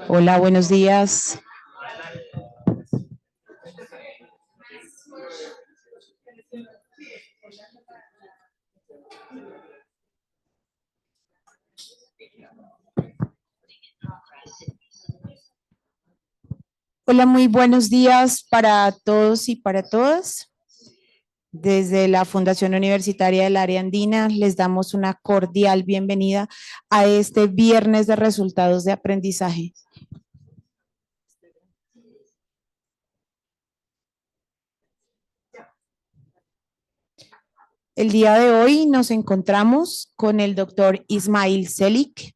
Hola, buenos días. Hola, muy buenos días para todos y para todas. Desde la Fundación Universitaria del Área Andina les damos una cordial bienvenida a este viernes de resultados de aprendizaje. El día de hoy nos encontramos con el doctor Ismail Celik.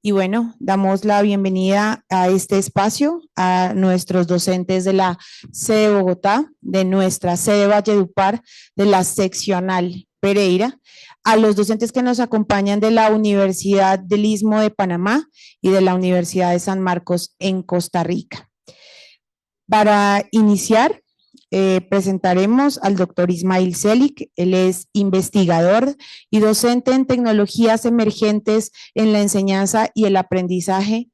Y bueno, damos la bienvenida a este espacio a nuestros docentes de la sede Bogotá, de nuestra sede Valledupar, de la seccional Pereira, a los docentes que nos acompañan de la Universidad del Istmo de Panamá y de la Universidad de San Marcos en Costa Rica. Para iniciar, presentaremos al doctor Ismail Celik. Él es investigador y docente en tecnologías emergentes en la enseñanza y el aprendizaje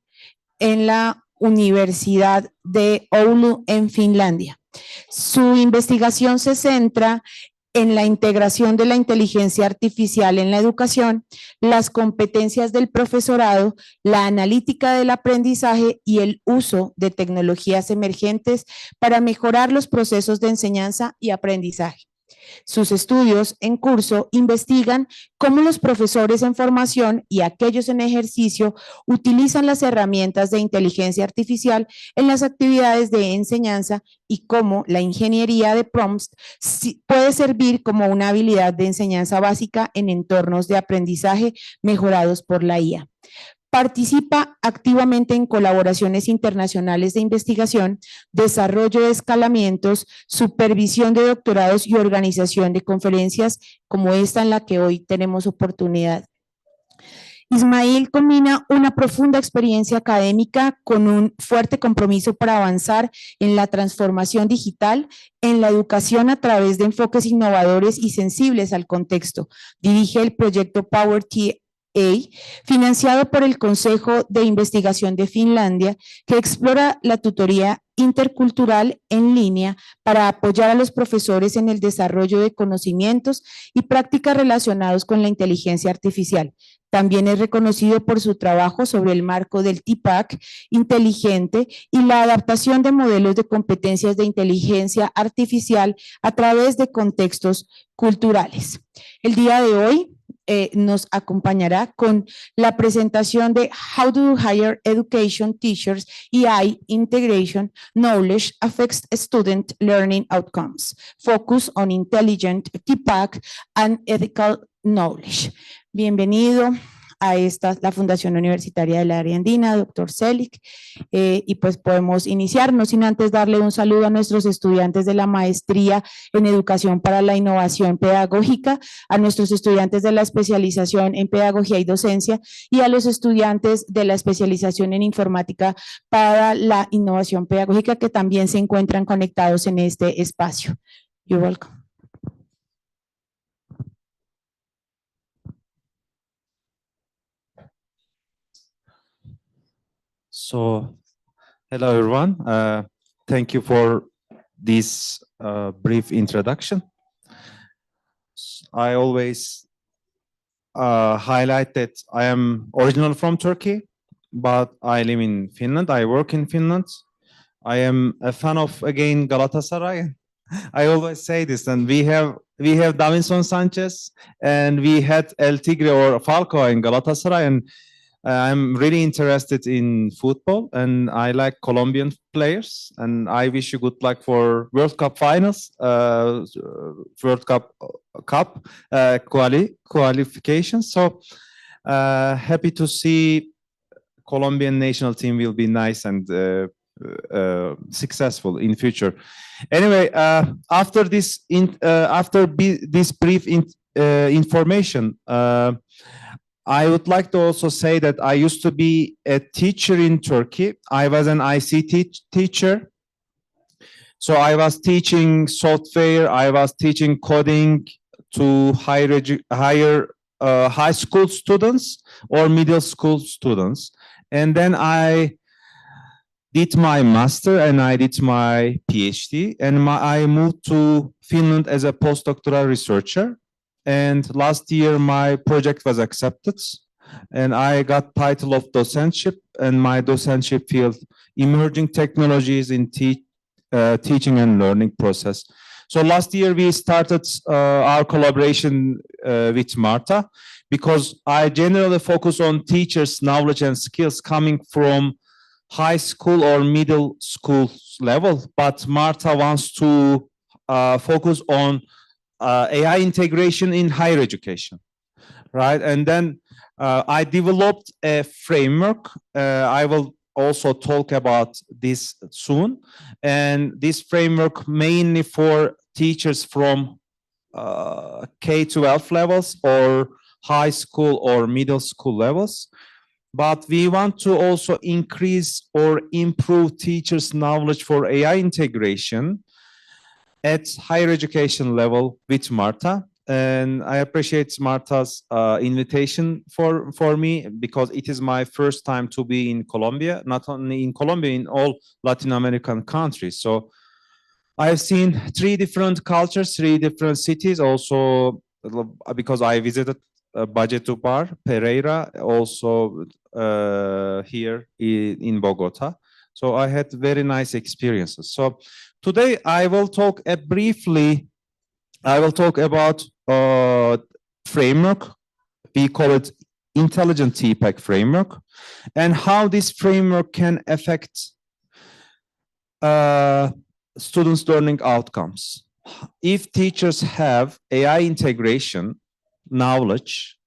en la Universidad de Oulu en Finlandia. Su investigación se centra en la integración de la inteligencia artificial en la educación, las competencias del profesorado, la analítica del aprendizaje y el uso de tecnologías emergentes para mejorar los procesos de enseñanza y aprendizaje. Sus estudios en curso investigan cómo los profesores en formación y aquellos en ejercicio utilizan las herramientas de inteligencia artificial en las actividades de enseñanza y cómo la ingeniería de prompts puede servir como una habilidad de enseñanza básica en entornos de aprendizaje mejorados por la IA. Participa activamente en colaboraciones internacionales de investigación, desarrollo de escalamientos, supervisión de doctorados y organización de conferencias como esta en la que hoy tenemos oportunidad. Ismail combina una profunda experiencia académica con un fuerte compromiso para avanzar en la transformación digital, en la educación a través de enfoques innovadores y sensibles al contexto. Dirige el proyecto Power financiado por el Consejo de Investigación de Finlandia, que explora la tutoría intercultural en línea para apoyar a los profesores en el desarrollo de conocimientos y prácticas relacionados con la inteligencia artificial. También es reconocido por su trabajo sobre el marco del TPAC inteligente y la adaptación de modelos de competencias de inteligencia artificial a través de contextos culturales. El día de hoy nos acompañará con la presentación de How do Higher Education Teachers AI Integration Knowledge Affects Student Learning Outcomes. Focus on Intelligent TPAC and Ethical Knowledge. Bienvenido a la Fundación Universitaria del Área Andina, doctor Celik, y pues podemos iniciar, no sin antes darle un saludo a nuestros estudiantes de la maestría en Educación para la Innovación Pedagógica, a nuestros estudiantes de la especialización en Pedagogía y Docencia y a los estudiantes de la especialización en Informática para la Innovación Pedagógica que también se encuentran conectados en este espacio. You're welcome. So, hello everyone. Thank you for this brief introduction. I always highlight that I am original from Turkey, but I live in Finland. I work in Finland. I am a fan of, again, Galatasaray. I always say this, and we have Davinson Sanchez, and we had El Tigre or Falco in Galatasaray, and I'm really interested in football, and I like Colombian players, and I wish you good luck for World Cup finals, World Cup qualifications. So happy to see Colombian national team will be nice and successful in future. Anyway, after this brief information, I would like to also say that I used to be a teacher in Turkey. I was an ICT teacher. So I was teaching software, I was teaching coding to high school students or middle school students. And then I did my master and I did my PhD, and I moved to Finland as a postdoctoral researcher. And last year my project was accepted, and I got title of docentship, and my docentship field emerging technologies in teaching and learning process. So last year we started our collaboration with Marta, because I generally focus on teachers' knowledge and skills coming from high school or middle school level, but Marta wants to focus on AI integration in higher education, right? And then I developed a framework. I will also talk about this soon. And this framework mainly for teachers from K-12 levels or high school or middle school levels. But we want to also increase or improve teachers' knowledge for AI integration at higher education level with Marta. And I appreciate Marta's invitation for me, because it is my first time to be in Colombia, not only in Colombia, in all Latin American countries. So I've seen 3 different cultures, 3 different cities, also because I visited Valledupar, Pereira, also here in Bogota. So I had very nice experiences. So today I will talk briefly, I will talk about framework. We call it Intelligent TPAC framework, and how this framework can affect students' learning outcomes. If teachers have AI integration knowledge,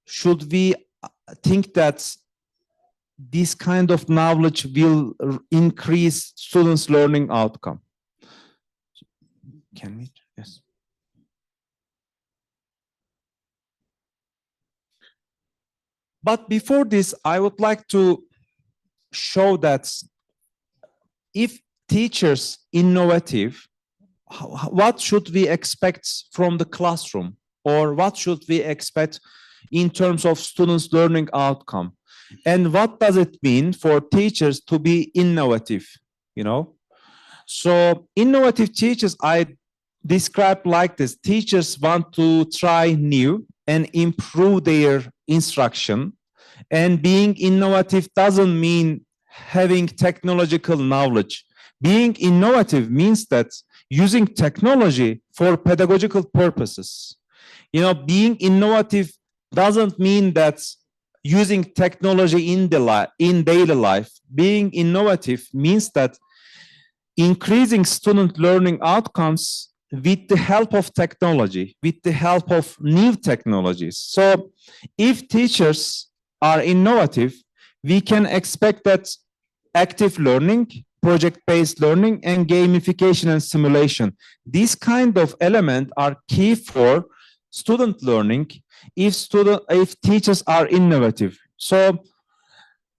should we think that this kind of knowledge will increase students' learning outcome? Can we? Yes. But before this, I would like to show that if teachers innovative, what should we expect from the classroom, or what should we expect in terms of students' learning outcome? And what does it mean for teachers to be innovative, you know? So innovative teachers, I describe like this: teachers want to try new and improve their instruction. And being innovative doesn't mean having technological knowledge. Being innovative means that using technology for pedagogical purposes. You know, being innovative doesn't mean that using technology in daily life. Being innovative means that increasing student learning outcomes with the help of technology, with the help of new technologies. So if teachers are innovative, we can expect that active learning, project-based learning, and gamification and simulation, these kind of elements are key for student learning if teachers are innovative. So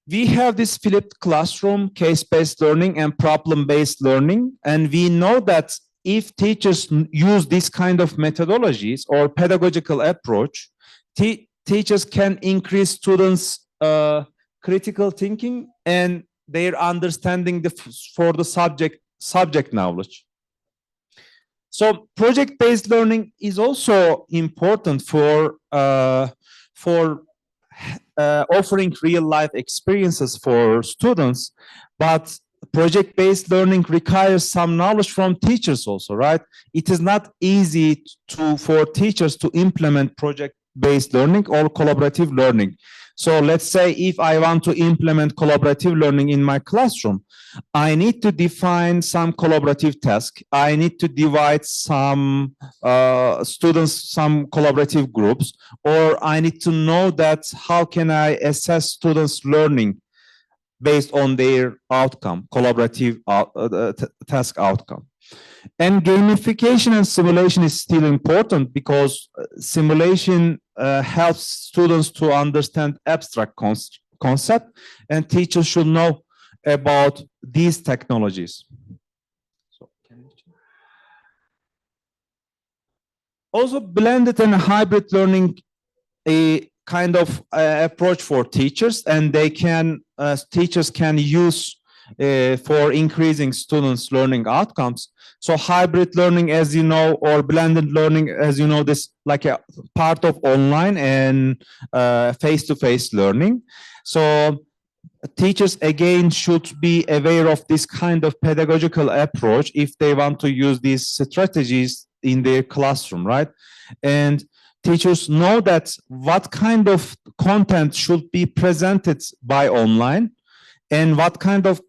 we have this flipped classroom, case-based learning, and problem-based learning. And we know that if teachers use this kind of methodologies or pedagogical approach, teachers can increase students' critical thinking and their understanding for the subject knowledge. So project-based learning is also important for offering real-life experiences for students, but project-based learning requires some knowledge from teachers also, right? It is not easy for teachers to implement project-based learning or collaborative learning. So let's say if I want to implement collaborative learning in my classroom, I need to define some collaborative task. I need to divide some students, some collaborative groups, or I need to know that how can I assess students' learning based on their outcome, collaborative task outcome. And gamification and simulation is still important, because simulation helps students to understand abstract concept, and teachers should know about these technologies. Also, blended and hybrid learning kind of approach for teachers, and they can teachers can use for increasing students' learning outcomes. So hybrid learning, as you know, or blended learning, as you know, this like a part of online and face-to-face learning. So teachers again should be aware of this kind of pedagogical approach if they want to use these strategies in their classroom, right? And teachers know that what kind of content should be presented by online and what kind of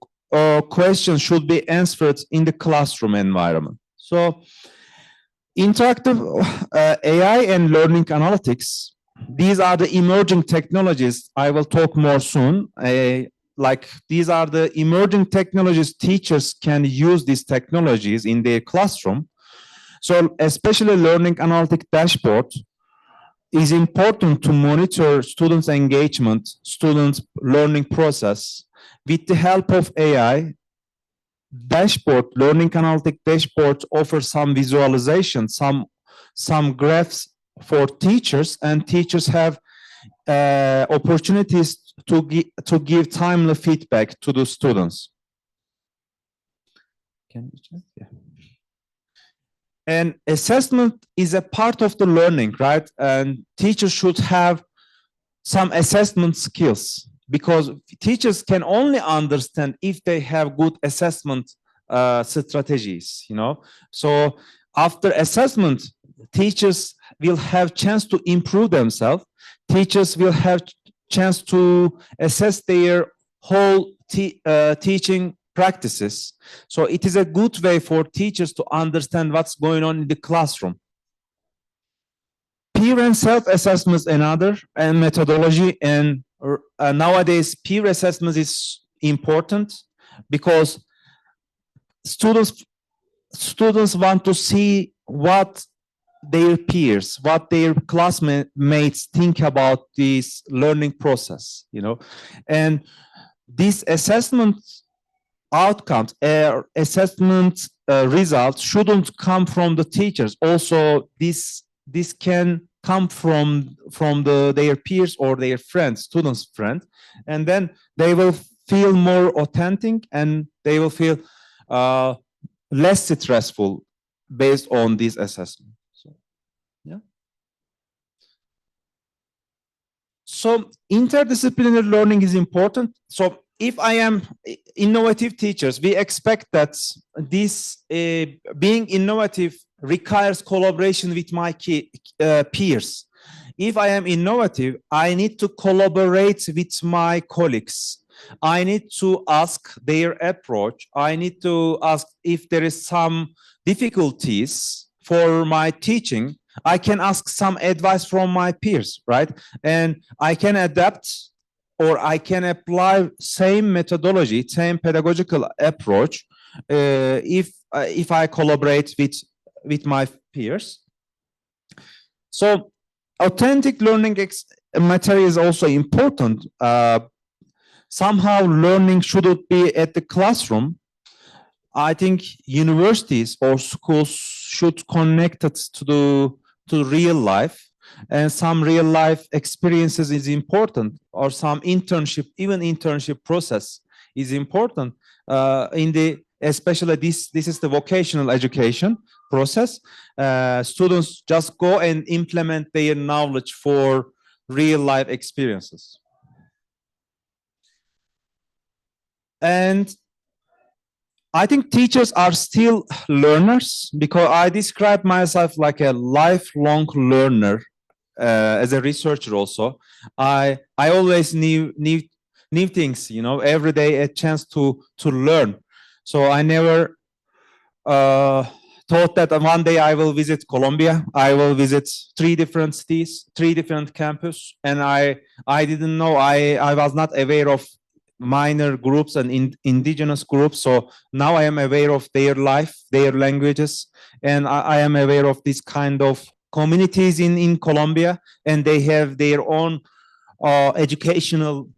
questions should be answered in the classroom environment. So interactive AI and learning analytics, these are the emerging technologies. I will talk more soon. Like these are the emerging technologies. Teachers can use these technologies in their classroom. So especially learning analytic dashboard is important to monitor students' engagement, students' learning process. With the help of AI, learning analytic dashboards offer some visualization, some graphs for teachers, and teachers have opportunities to give timely feedback to the students. Can you check? Yeah. And assessment is a part of the learning, right? And teachers should have some assessment skills, because teachers can only understand if they have good assessment strategies, you know. So after assessment, teachers will have chance to improve themselves. Teachers will have chance to assess their whole teaching practices. So it is a good way for teachers to understand what's going on in the classroom. Peer and self-assessment is another methodology, and nowadays peer assessment is important because students want to see what their peers, what their classmates think about this learning process, you know. And this assessment outcomes, assessment results shouldn't come from the teachers. Also, this can come from their peers or their friends, students' friends, and then they will feel more authentic and they will feel less stressful based on this assessment. So, yeah. So interdisciplinary learning is important. So if I am innovative teachers, we expect that this being innovative requires collaboration with my peers. If I am innovative, I need to collaborate with my colleagues. I need to ask their approach. I need to ask if there is some difficulties for my teaching. I can ask some advice from my peers, right? And I can adapt, or I can apply same methodology, same pedagogical approach if I collaborate with my peers. So authentic learning material is also important. Somehow learning shouldn't be at the classroom. I think universities or schools should connect it to real life, and some real life experiences is important, or some internship, even internship process is important especially this is the vocational education process. Students just go and implement their knowledge for real life experiences. And I think teachers are still learners, because I describe myself like a lifelong learner as a researcher also. I always new things, you know, every day a chance to learn. So I never thought that one day I will visit Colombia. I will visit 3 different cities, 3 different campus, and I didn't know, I was not aware of minor groups and indigenous groups. So now I am aware of their life, their languages, and I am aware of this kind of communities in Colombia, and they have their own educational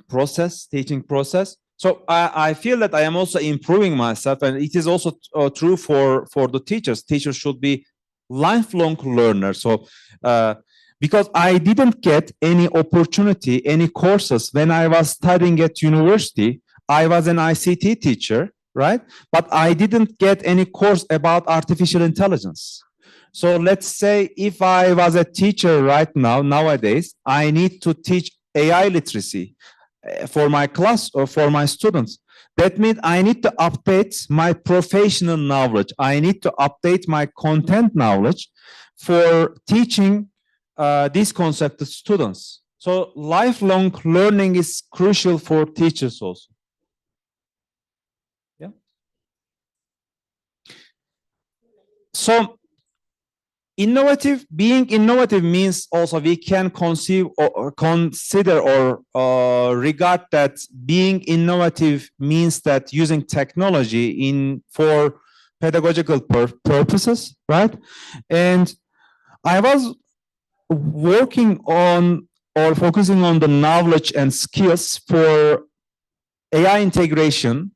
process, teaching process. So I feel that I am also improving myself, and it is also true for the teachers. Teachers should be lifelong learners. So because I didn't get any opportunity, any courses when I was studying at university. I was an ICT teacher, right? But I didn't get any course about artificial intelligence. So let's say if I was a teacher right now, nowadays, I need to teach AI literacy for my class or for my students. That means I need to update my professional knowledge. I need to update my content knowledge for teaching this concept to students. So lifelong learning is crucial for teachers also. Yeah. So being innovative means also we can conceive or consider or regard that being innovative means that using technology for pedagogical purposes, right? And I was working on or focusing on the knowledge and skills for AI integration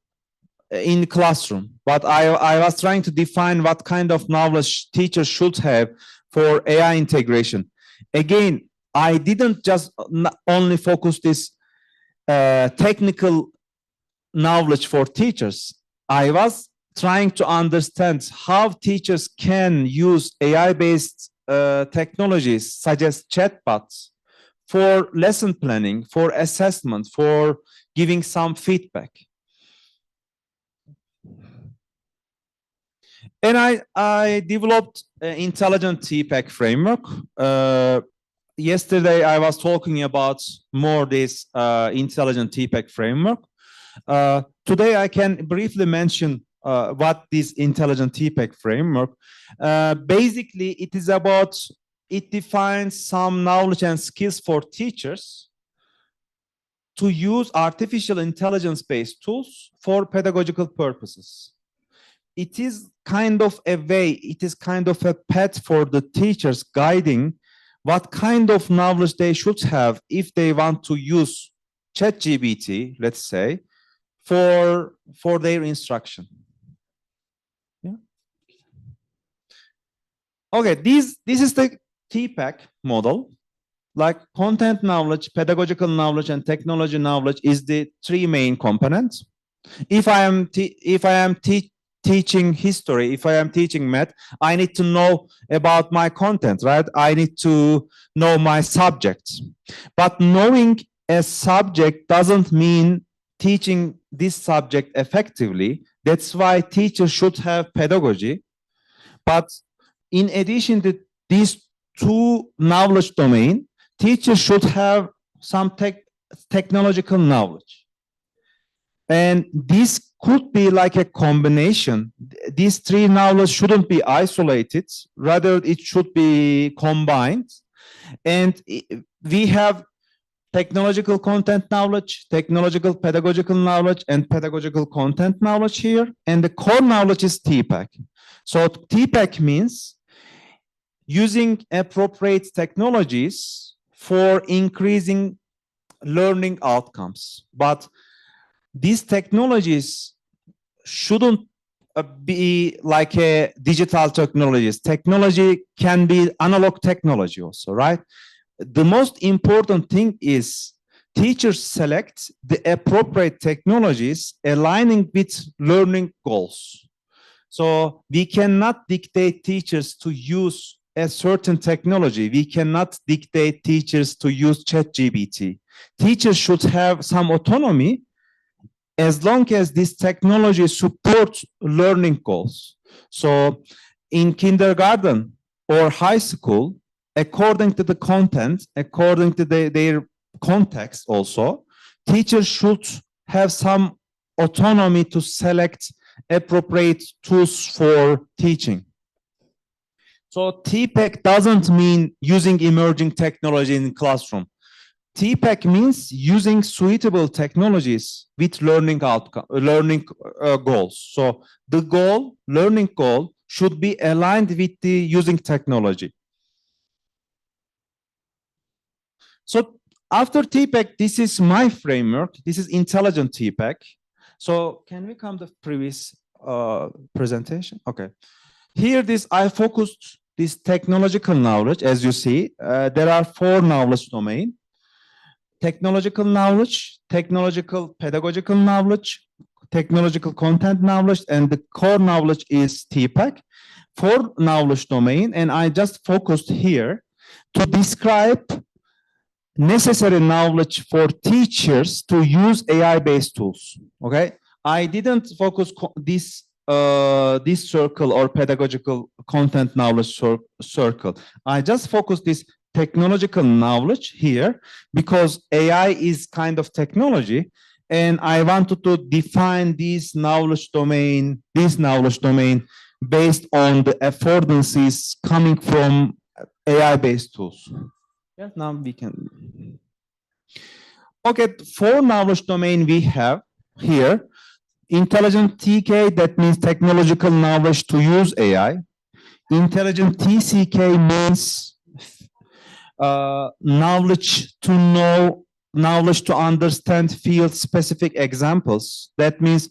in the classroom, but I was trying to define what kind of knowledge teachers should have for AI integration. Again, I didn't just only focus this technical knowledge for teachers. I was trying to understand how teachers can use AI-based technologies such as chatbots for lesson planning, for assessment, for giving some feedback. And I developed an intelligent TPAC framework. Yesterday, I was talking about more this intelligent TPAC framework. Today, I can briefly mention what this intelligent TPAC framework. Basically, it defines some knowledge and skills for teachers to use artificial intelligence-based tools for pedagogical purposes. It is kind of a way, it is kind of a path for the teachers guiding what kind of knowledge they should have if they want to use ChatGPT, let's say, for their instruction. Yeah. Okay, this is the TPAC model. Like content knowledge, pedagogical knowledge, and technology knowledge is the three main components. If I am teaching history, if I am teaching math, I need to know about my content, right? I need to know my subjects. But knowing a subject doesn't mean teaching this subject effectively. That's why teachers should have pedagogy. But in addition to these two knowledge domains, teachers should have some technological knowledge. And this could be like a combination. These three knowledge shouldn't be isolated, rather it should be combined. And we have technological content knowledge, technological pedagogical knowledge, and pedagogical content knowledge here. And the core knowledge is TPAC. So TPAC means using appropriate technologies for increasing learning outcomes. But these technologies shouldn't be like a digital technologies. Technology can be analog technology also, right? The most important thing is teachers select the appropriate technologies aligning with learning goals. So we cannot dictate teachers to use a certain technology. We cannot dictate teachers to use ChatGPT. Teachers should have some autonomy as long as this technology supports learning goals. So in kindergarten or high school, according to the content, according to their context also, teachers should have some autonomy to select appropriate tools for teaching. So TPAC doesn't mean using emerging technology in the classroom. TPAC means using suitable technologies with learning goals. So the learning goal should be aligned with the using technology. So after TPAC, this is my framework. This is intelligent TPAC. So can we come to the previous presentation? Okay. Here, I focused this technological knowledge, as you see, there are 4 knowledge domains: technological knowledge, technological pedagogical knowledge, technological content knowledge, and the core knowledge is TPAC. 4 knowledge domain, and I just focused here to describe necessary knowledge for teachers to use AI-based tools. Okay, I didn't focus this circle or pedagogical content knowledge circle. I just focused this technological knowledge here because AI is kind of technology, and I wanted to define this knowledge domain based on the affordances coming from AI-based tools. Yes, now we can. Okay, 4 knowledge domain we have here. Intelligent TK, that means technological knowledge to use AI. Intelligent TCK means knowledge to know, knowledge to understand field-specific examples. That means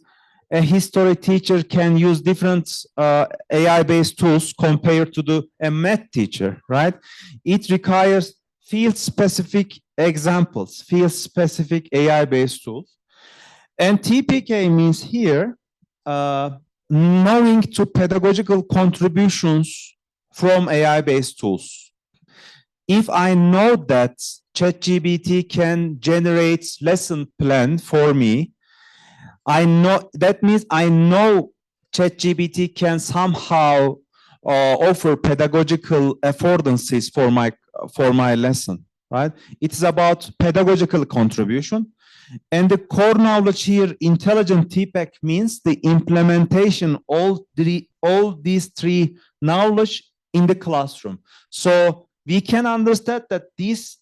a history teacher can use different AI-based tools compared to a math teacher, right? It requires field-specific examples, field-specific AI-based tools. And TPK means here, knowing to pedagogical contributions from AI-based tools. If I know that ChatGPT can generate lesson plan for me, I know that means I know ChatGPT can somehow offer pedagogical affordances for my lesson, right? It's about pedagogical contribution. And the core knowledge here, intelligent TPAC, means the implementation all these 3 knowledge in the classroom. So we can understand that these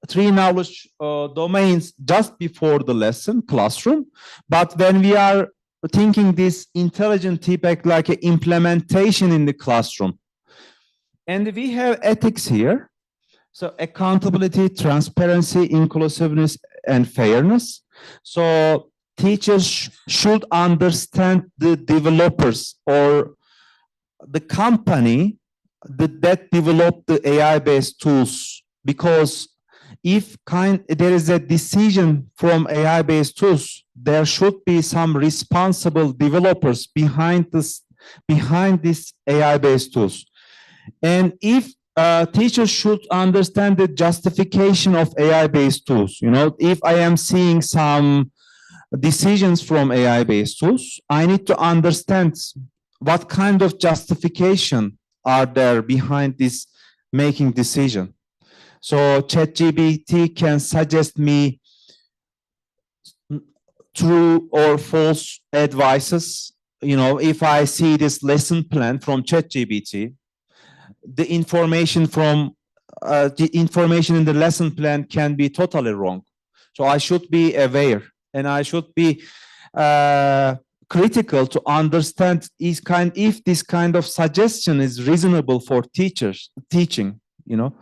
3 knowledge domains just before the lesson, classroom. But when we are thinking this intelligent TPAC like an implementation in the classroom, and we have ethics here. So accountability, transparency, inclusiveness, and fairness. So teachers should understand the developers or the company that developed the AI-based tools, because if there is a decision from AI-based tools, there should be some responsible developers behind this AI-based tools. And if teachers should understand the justification of AI-based tools. You know, if I am seeing some decisions from AI-based tools, I need to understand what kind of justification are there behind this making decision. So ChatGPT can suggest me true or false advices. You know, if I see this lesson plan from ChatGPT, the information in the lesson plan can be totally wrong. So I should be aware, and I should be critical to understand if this kind of suggestion is reasonable for teachers teaching, you know.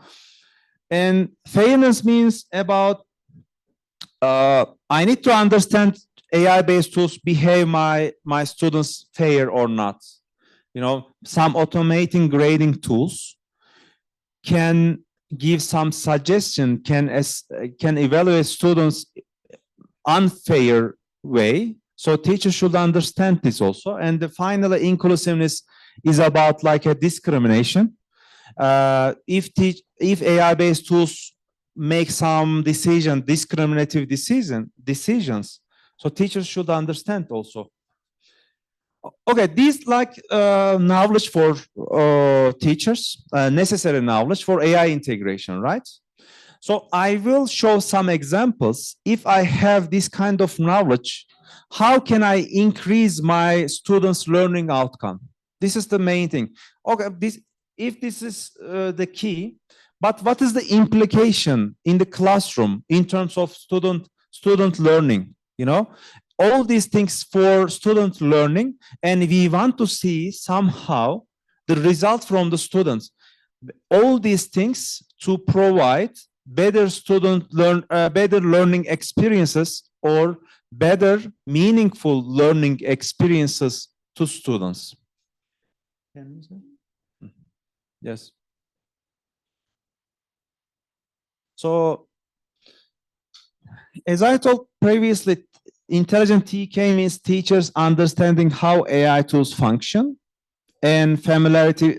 And fairness means about I need to understand AI-based tools behave my students fair or not. You know, some automating grading tools can give some suggestion, can evaluate students unfair way. So teachers should understand this also. And finally, inclusiveness is about like a discrimination. If AI-based tools make some discriminative decisions, so teachers should understand also. Okay, these like knowledge for teachers, necessary knowledge for AI integration, right? So I will show some examples. If I have this kind of knowledge, how can I increase my students' learning outcome? This is the main thing. Okay, if this is the key, but what is the implication in the classroom in terms of student learning? You know, all these things for student learning, and we want to see somehow the result from the students. All these things to provide better better learning experiences or better meaningful learning experiences to students. Yes. So, as I told previously, intelligent TK means teachers understanding how AI tools function and familiarity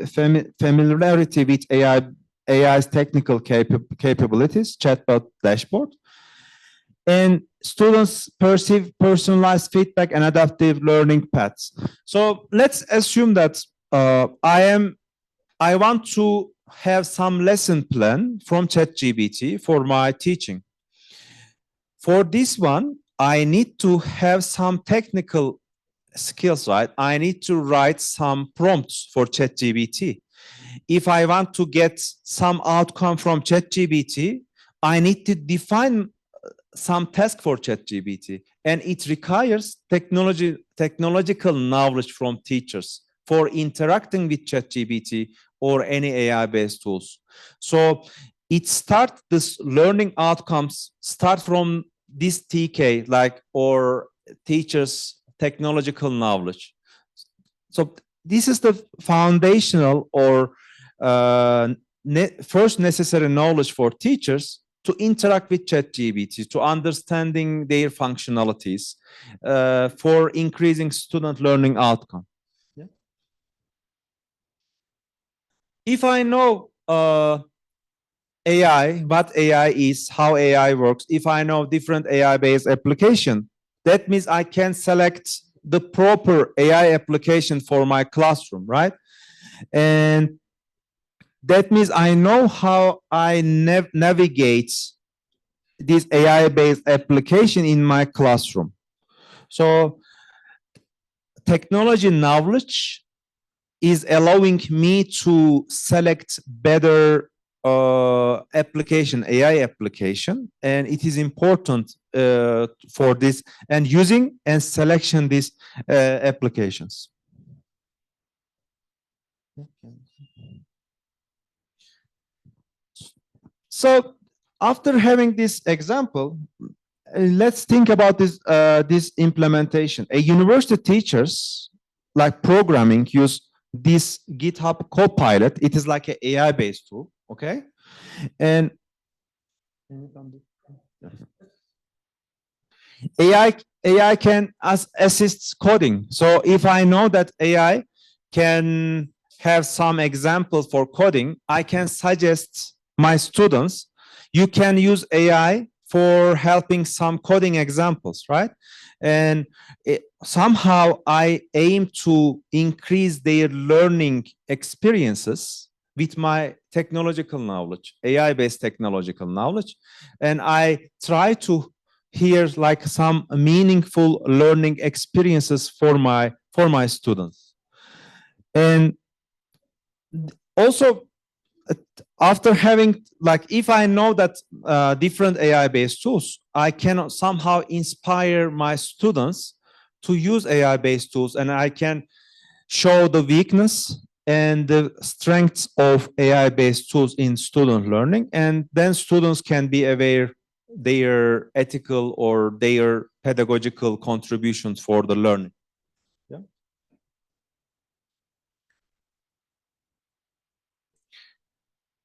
with AI's technical capabilities, chatbot dashboard, and students perceive personalized feedback and adaptive learning paths. So let's assume that I want to have some lesson plan from ChatGPT for my teaching. For this one, I need to have some technical skills, right? I need to write some prompts for ChatGPT. If I want to get some outcome from ChatGPT, I need to define some task for ChatGPT, and it requires technological knowledge from teachers for interacting with ChatGPT or any AI-based tools. So this learning outcomes start from this TK, like, or teachers' technological knowledge. So this is the foundational or first necessary knowledge for teachers to interact with ChatGPT, to understanding their functionalities, for increasing student learning outcome. Yeah. If I know AI, what AI is, how AI works, if I know different AI-based application, that means I can select the proper AI application for my classroom, right? And that means I know how I navigate this AI-based application in my classroom. So technology knowledge is allowing me to select better application, AI application, and it is important for this and using and selection these applications. So after having this example, let's think about this implementation. A university teachers like programming use this GitHub Copilot. It is like an AI-based tool, okay? And AI can assist coding. So if I know that AI can have some examples for coding, I can suggest my students, you can use AI for helping some coding examples, right? And somehow I aim to increase their learning experiences with my technological knowledge, AI-based technological knowledge. And I try to hear like some meaningful learning experiences for my students. And also, after having, like, if I know that different AI-based tools, I can somehow inspire my students to use AI-based tools, and I can show the weakness and the strengths of AI-based tools in student learning, and then students can be aware their ethical or their pedagogical contributions for the learning. Yeah.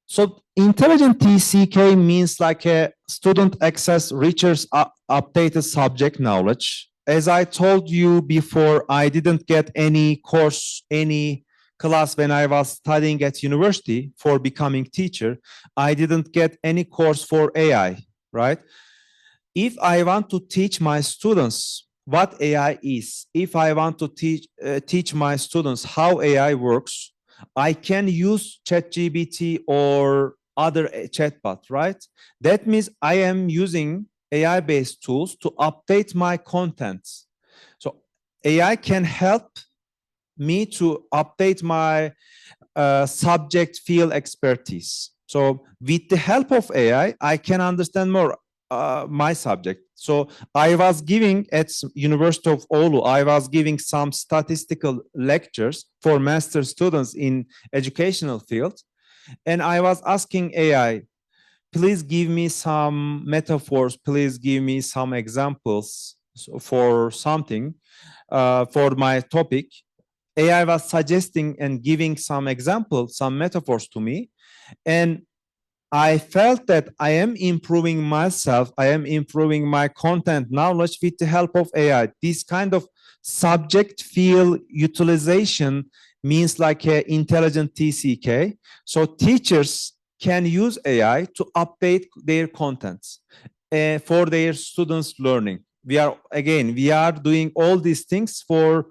So intelligent TCK means like a student access richer updated subject knowledge. As I told you before, I didn't get any course, any class when I was studying at university for becoming teacher. I didn't get any course for AI, right? If I want to teach my students what AI is, if I want to teach my students how AI works, I can use ChatGPT or other chatbot, right? That means I am using AI-based tools to update my contents. So AI can help me to update my subject field expertise. So with the help of AI, I can understand more my subject. So I was giving at University of Oulu, I was giving some statistical lectures for master students in educational field. And I was asking AI, please give me some metaphors, please give me some examples for something for my topic. AI was suggesting and giving some examples, some metaphors to me. And I felt that I am improving myself. I am improving my content knowledge with the help of AI. This kind of subject field utilization means like an intelligent TCK. So teachers can use AI to update their contents for their students' learning. We are doing all these things for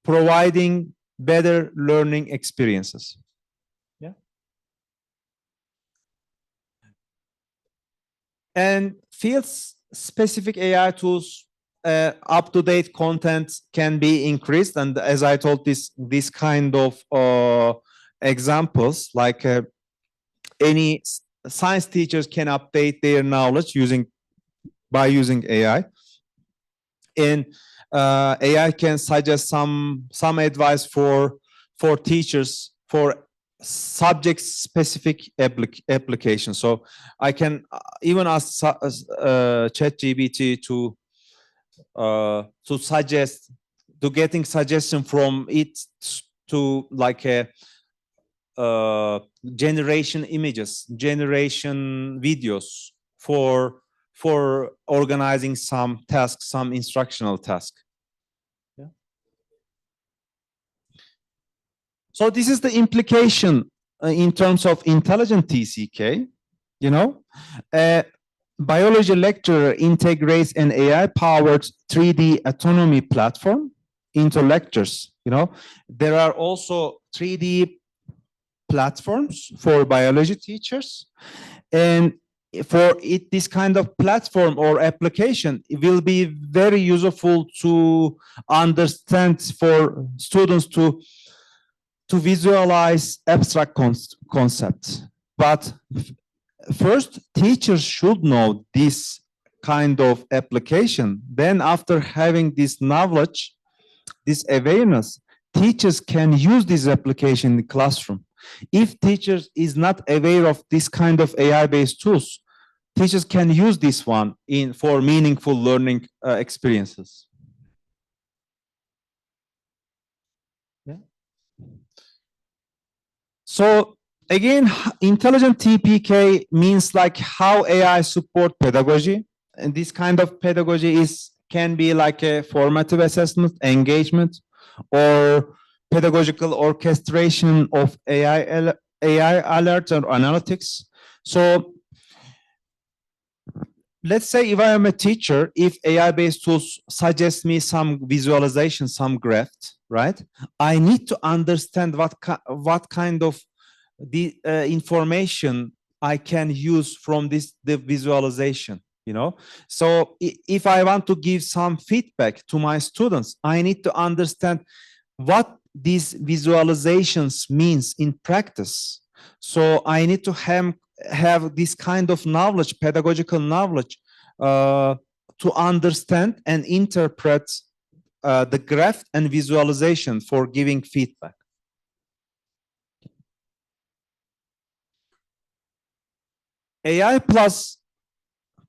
providing better learning experiences. Yeah. And field-specific AI tools, up-to-date content can be increased. And as I told, this kind of examples, like any science teachers can update their knowledge by using AI. And AI can suggest some advice for teachers for subject-specific application. So I can even ask ChatGPT to suggest, to getting suggestion from it to like a generation images, generation videos for organizing some tasks, some instructional task. Yeah. So this is the implication in terms of intelligent TCK. You know, biology lecturer integrates an AI-powered 3D autonomy platform into lectures. You know, there are also 3D platforms for biology teachers, and for it, this kind of platform or application, it will be very useful to understand for students to visualize abstract concepts. But first, teachers should know this kind of application. Then after having this knowledge, this awareness, teachers can use this application in the classroom. If teachers is not aware of this kind of AI-based tools, teachers can use this one for meaningful learning experiences. Yeah. So again, intelligent TPK means like how AI support pedagogy, and this kind of pedagogy can be like a formative assessment, engagement, or pedagogical orchestration of AI alerts or analytics. So let's say if I am a teacher, if AI-based tools suggest me some visualization, some graph, right? I need to understand what kind of the information I can use from the visualization, you know? So if I want to give some feedback to my students, I need to understand what these visualizations means in practice. So I need to have this kind of knowledge, pedagogical knowledge, to understand and interpret the graph and visualization for giving feedback. AI plus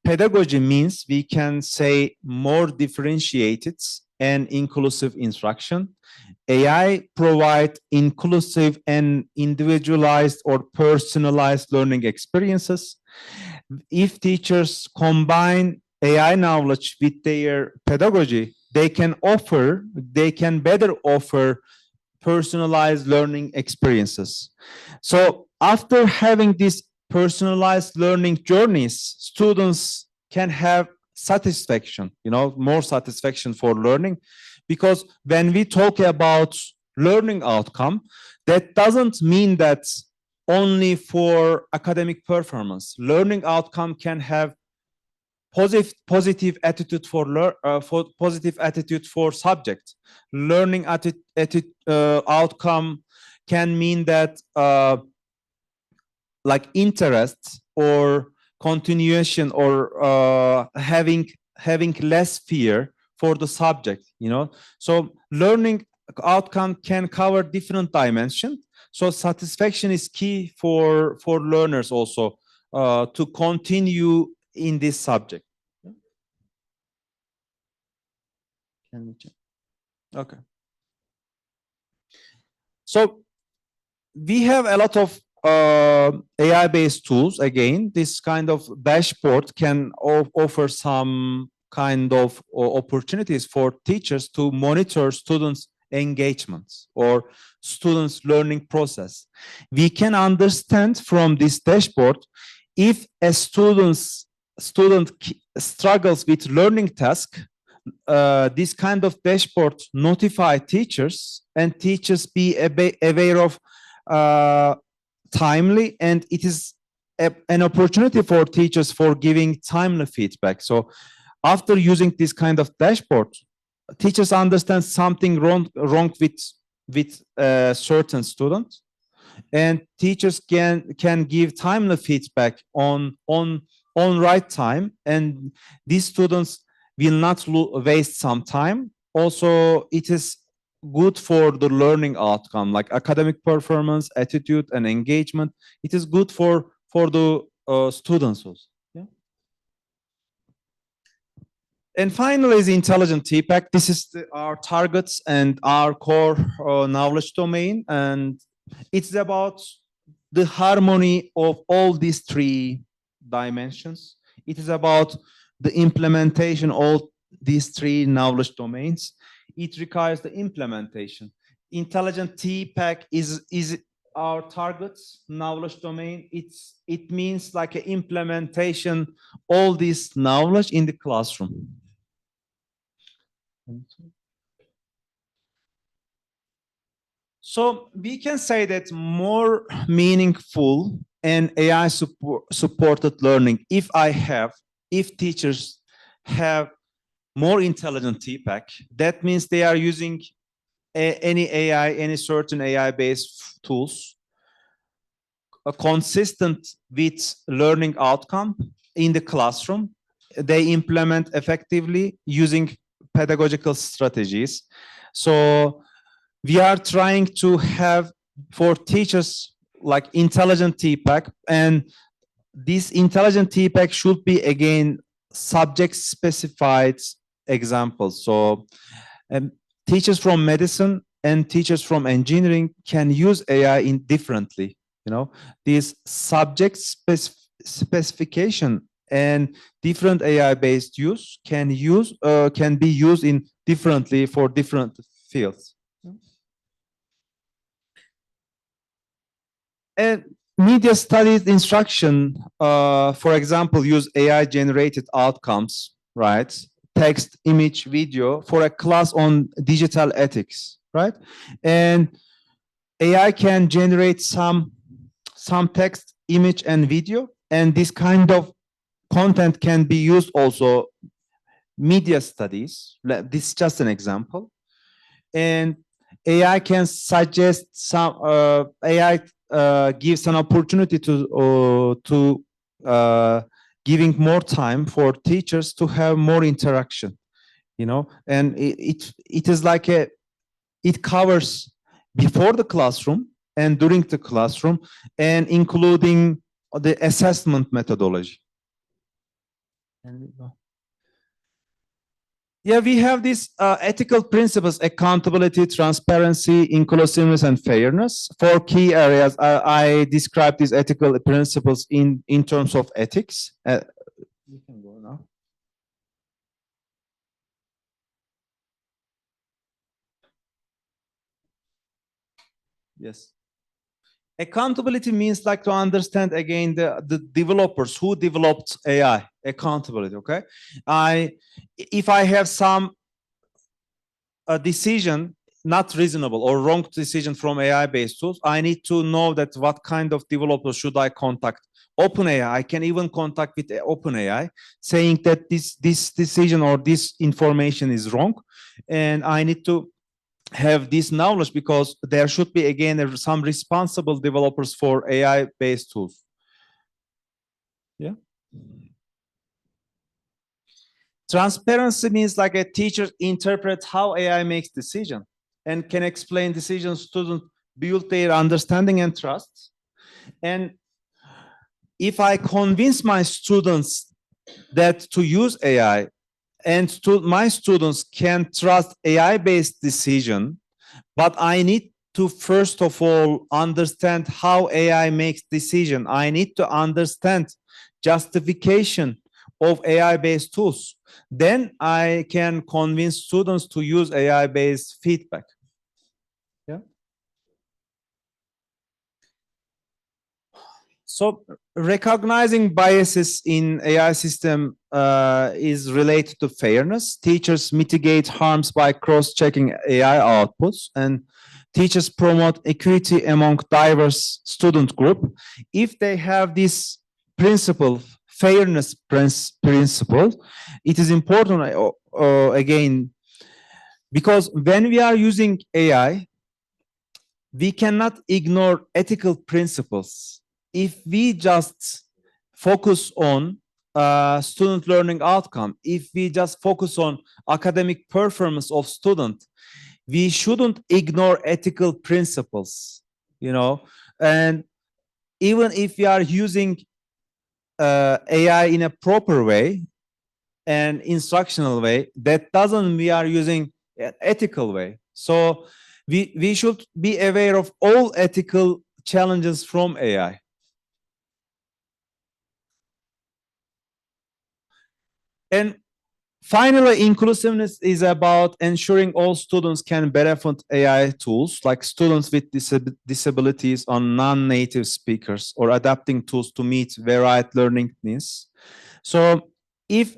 pedagogy means we can say more differentiated and inclusive instruction. AI provide inclusive and individualized or personalized learning experiences. If teachers combine AI knowledge with their pedagogy, they can better offer personalized learning experiences. So after having these personalized learning journeys, students can have satisfaction, you know, more satisfaction for learning. Because when we talk about learning outcome, that doesn't mean that only for academic performance. Learning outcome can have positive attitude for positive attitude for subject. Learning outcome can mean that like interest or continuation or having less fear for the subject, you know. So learning outcome can cover different dimensions. So satisfaction is key for learners also to continue in this subject. Can we check? Okay. So we have a lot of AI-based tools. Again, this kind of dashboard can offer some kind of opportunities for teachers to monitor students' engagements or students' learning process. We can understand from this dashboard if a student struggles with learning task. This kind of dashboard notify teachers, and teachers be aware of timely, and it is an opportunity for teachers for giving timely feedback. So after using this kind of dashboard, teachers understand something wrong with certain students, and teachers can give timely feedback on right time, and these students will not waste some time. Also, it is good for the learning outcome, like academic performance, attitude, and engagement. It is good for the students also. Yeah. And finally, the intelligent TPAC. This is our targets and our core knowledge domain, and it's about the harmony of all these three dimensions. It is about the implementation of these three knowledge domains. It requires the implementation. Intelligent TPAC is our targets knowledge domain. It means like an implementation all this knowledge in the classroom. So we can say that more meaningful and AI supported learning if teachers have more intelligent TPAC, that means they are using any certain AI-based tools, consistent with learning outcome in the classroom. They implement effectively using pedagogical strategies. So we are trying to have for teachers like intelligent TPAC, and this intelligent TPAC should be again subject specified examples. So teachers from medicine and teachers from engineering can use AI in differently. You know, this subject specification and different AI-based use can be used in differently for different fields. And media studies instruction, for example, use AI-generated outcomes, right? Text, image, video for a class on digital ethics, right? And AI can generate some text, image, and video, and this kind of content can be used also media studies. This is just an example. And AI can suggest some AI gives an opportunity to giving more time for teachers to have more interaction, you know, and it is like it covers before the classroom and during the classroom, and including the assessment methodology. Yeah, we have these ethical principles: accountability, transparency, inclusiveness, and fairness. 4 key areas. I describe these ethical principles in terms of ethics. You can go now. Yes. Accountability means like to understand again the developers who developed AI. Accountability, okay? If I have some a decision not reasonable or wrong decision from AI-based tools, I need to know that what kind of developers should I contact. OpenAI, I can even contact with OpenAI saying that this decision or this information is wrong, and I need to have this knowledge because there should be again some responsible developers for AI-based tools. Yeah. Transparency means like a teacher interprets how AI makes decision and can explain decisions. Students build their understanding and trust. And if I convince my students that to use AI, and my students can trust AI-based decision, but I need to first of all understand how AI makes decision. I need to understand justification of AI-based tools. Then I can convince students to use AI-based feedback. Yeah. So recognizing biases in AI system is related to fairness. Teachers mitigate harms by cross-checking AI outputs, and teachers promote equity among diverse student group. If they have this principle, fairness principle, it is important again, because when we are using AI, we cannot ignore ethical principles. If we just focus on student learning outcome, if we just focus on academic performance of student, we shouldn't ignore ethical principles, you know. And even if we are using AI in a proper way and instructional way, that doesn't we are using an ethical way. So we should be aware of all ethical challenges from AI. And finally, inclusiveness is about ensuring all students can benefit AI tools, like students with disabilities or non-native speakers, or adapting tools to meet varied learning needs. So if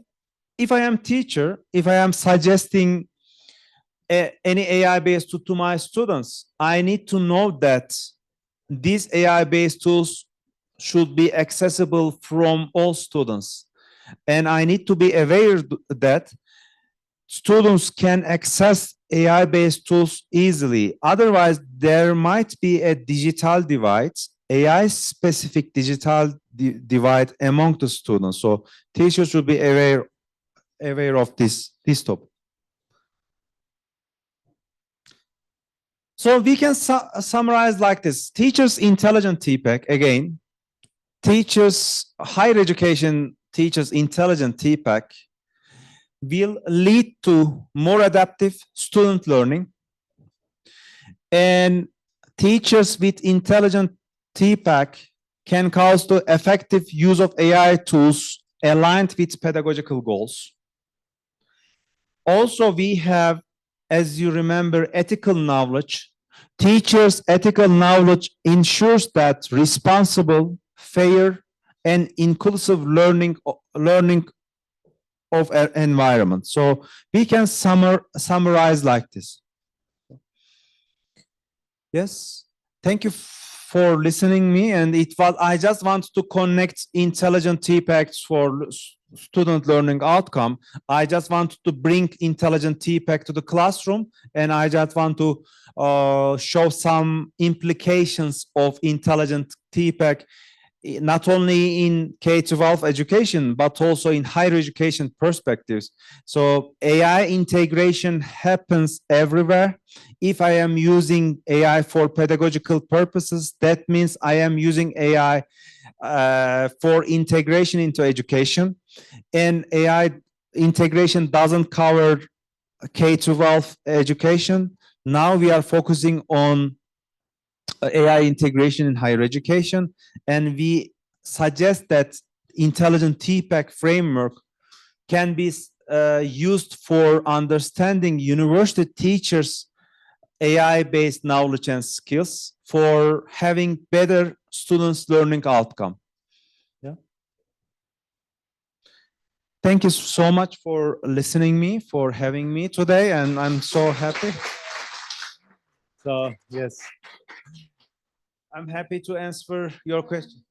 I am teacher, if I am suggesting any AI-based tool to my students, I need to know that these AI-based tools should be accessible from all students. And I need to be aware that students can access AI-based tools easily. Otherwise, there might be a digital divide, AI-specific digital divide among the students. So teachers should be aware of this topic. So we can summarize like this. Teachers intelligent TPAC, again, higher education teachers intelligent TPAC will lead to more adaptive student learning, and teachers with intelligent TPAC can cause the effective use of AI tools aligned with pedagogical goals. Also, we have, as you remember, ethical knowledge. Teachers' ethical knowledge ensures that responsible, fair, and inclusive learning of an environment. So we can summarize like this. Yes, thank you for listening me. And I just want to connect intelligent TPACs for student learning outcome. I just want to bring intelligent TPAC to the classroom, and I just want to show some implications of intelligent TPAC, not only in K-12 education, but also in higher education perspectives. So AI integration happens everywhere. If I am using AI for pedagogical purposes, that means I am using AI for integration into education. And AI integration doesn't cover K-12 education. Now we are focusing on AI integration in higher education, and we suggest that intelligent TPAC framework can be used for understanding university teachers' AI-based knowledge and skills for having better students' learning outcome. Yeah. Thank you so much for listening me, for having me today, and I'm so happy. So, yes. I'm happy to answer your question.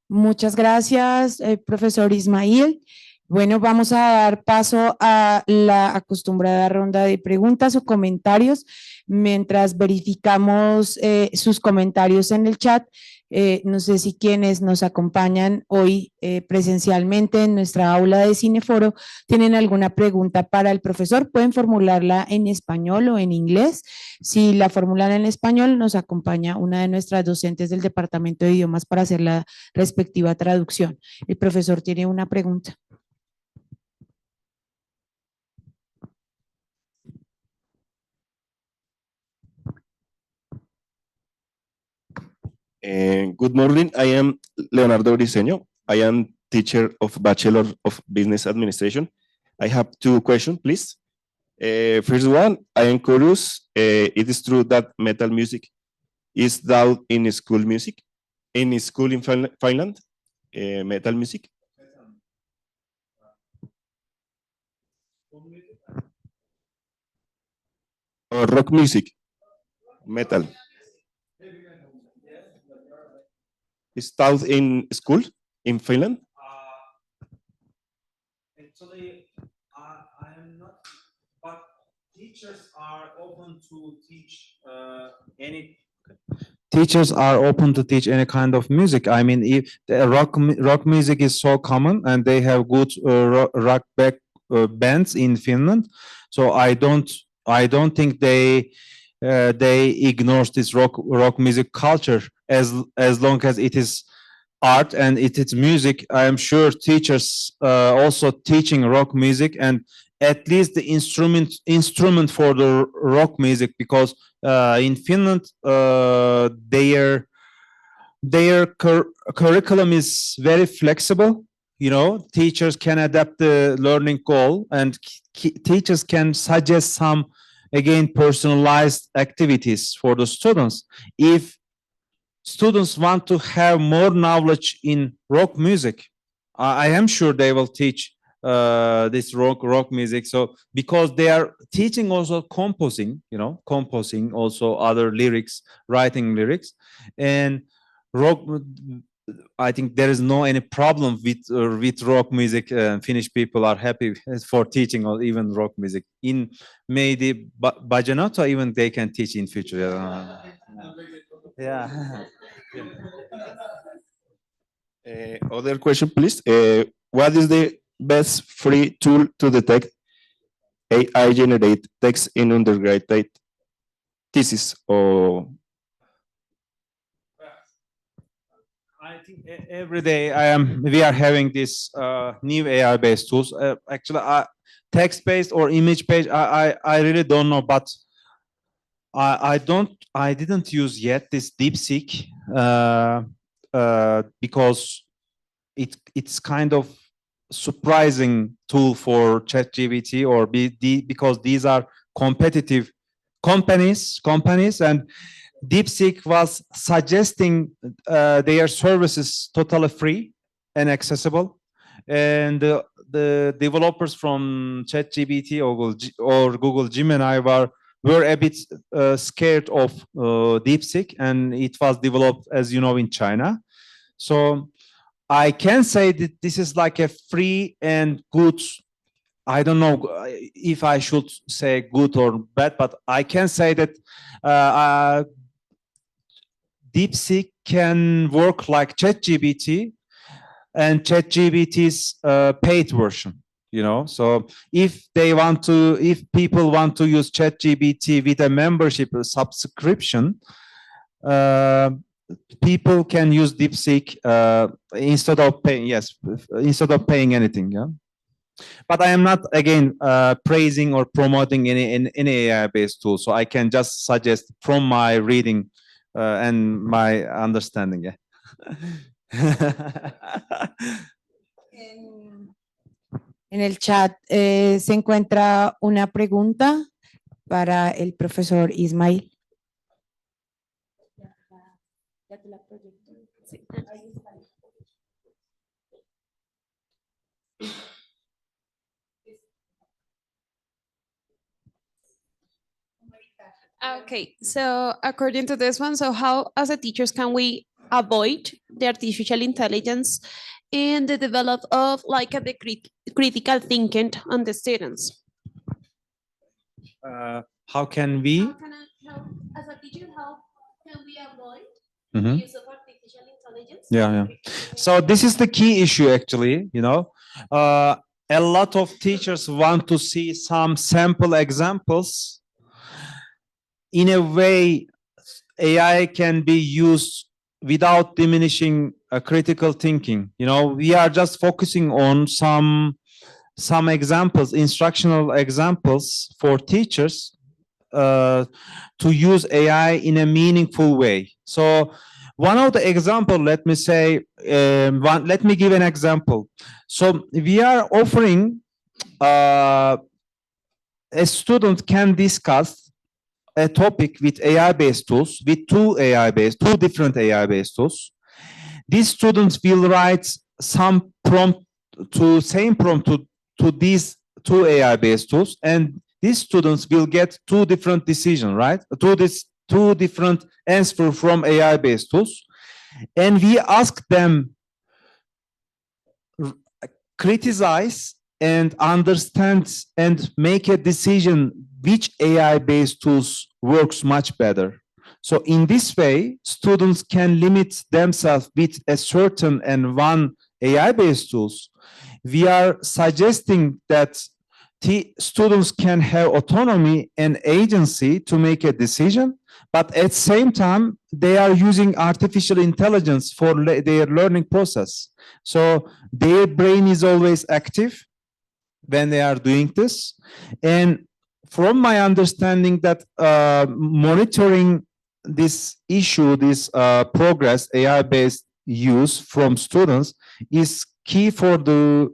Muchas gracias, profesor Ismail. Bueno, vamos a dar paso a la acostumbrada ronda de preguntas o comentarios. Mientras verificamos sus comentarios en el chat, no sé si quienes nos acompañan hoy presencialmente en nuestra aula de Cineforo tienen alguna pregunta para el profesor. Pueden formularla en español o en inglés. Si la formulan en español, nos acompaña una de nuestras docentes del Departamento de Idiomas para hacer la respectiva traducción. El profesor tiene una pregunta. Good morning. I am Leonardo Briceño. I am teacher of Bachelor of Business Administration. I have two questions, please. First one, I am curious. It is true that metal music is taught in school music, in school in Finland, metal music. Or rock music, metal. Is taught in school in Finland? Actually, I am not, but teachers are open to teach any. Teachers are open to teach any kind of music. I mean, if the rock music is so common, and they have good rock bands in Finland, so I don't think they ignore this rock music culture as long as it is art and it is music. I am sure teachers also teaching rock music, and at least the instrument for the rock music, because in Finland their curriculum is very flexible. Teachers can adapt the learning goal, and teachers can suggest some, again, personalized activities for the students. If students want to have more knowledge in rock music, I am sure they will teach this rock music. So because they are teaching also composing also other lyrics, writing lyrics, and rock. I think there is no any problem with rock music. Finnish people are happy for teaching or even rock music. In maybe Bajanato, even they can teach in future. Yeah. Other question, please. What is the best free tool to detect AI generate text in undergraduate thesis? Or I think every day we are having this new AI based tools. Actually, text based or image based, I really don't know, but I didn't use yet this DeepSeek because it's kind of surprising tool for ChatGPT or because these are competitive companies, and DeepSeek was suggesting their services totally free and accessible, and the developers from ChatGPT or Google Gemini were a bit scared of DeepSeek, and it was developed, as you know, in China. So I can say that this is like a free and good. I don't know if I should say good or bad, but I can say that DeepSeek can work like ChatGPT, and ChatGPT's paid version. So if people want to use ChatGPT with a membership subscription, people can use DeepSeek instead of paying anything. Yeah. But I am not, again, praising or promoting any AI-based tool. So I can just suggest from my reading and my understanding. Yeah. En el chat se encuentra una pregunta para el profesor Ismail. Ya te la proyecto. Sí. Ahí está. Okay, so according to this one, so how as a teachers can we avoid the artificial intelligence in the develop of like the critical thinking on the students? How can we? How can as a teacher, how can we avoid the use of artificial intelligence? Yeah. So this is the key issue, actually. A lot of teachers want to see some sample examples. In a way, AI can be used without diminishing critical thinking. We are just focusing on some examples, instructional examples for teachers to use AI in a meaningful way. So One of the example, let me say, let me give an example. So we are offering, a student can discuss a topic with AI-based tools, with two different AI-based tools. These students will write some prompt same prompt to these two AI-based tools, and these students will get two different decisions, right? Two different answers from AI-based tools, and we ask them criticize and understand and make a decision which AI-based tools works much better. So in this way, students can limit themselves with a certain and one AI-based tools. We are suggesting that students can have autonomy and agency to make a decision, but at the same time, they are using artificial intelligence for their learning process. So their brain is always active when they are doing this. And from my understanding that monitoring this issue, this progress, AI-based use from students is key for the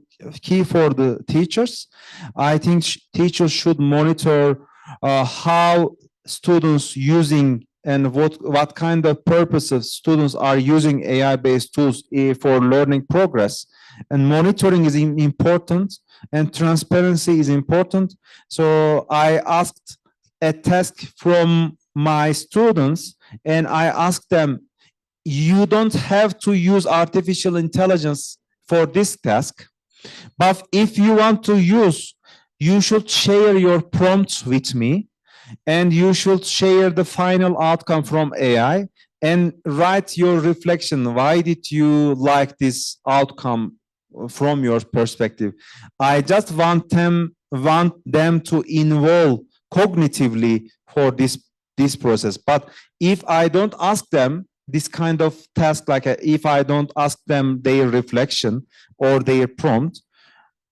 teachers. I think teachers should monitor how students using and what kind of purposes students are using AI-based tools for learning progress. And monitoring is important, and transparency is important. So I asked a task from my students, and I asked them, you don't have to use artificial intelligence for this task, but if you want to use, you should share your prompts with me, and you should share the final outcome from AI and write your reflection. Why did you like this outcome from your perspective? I just want them to involve cognitively for this process. But if I don't ask them this kind of task, like if I don't ask them their reflection or their prompt,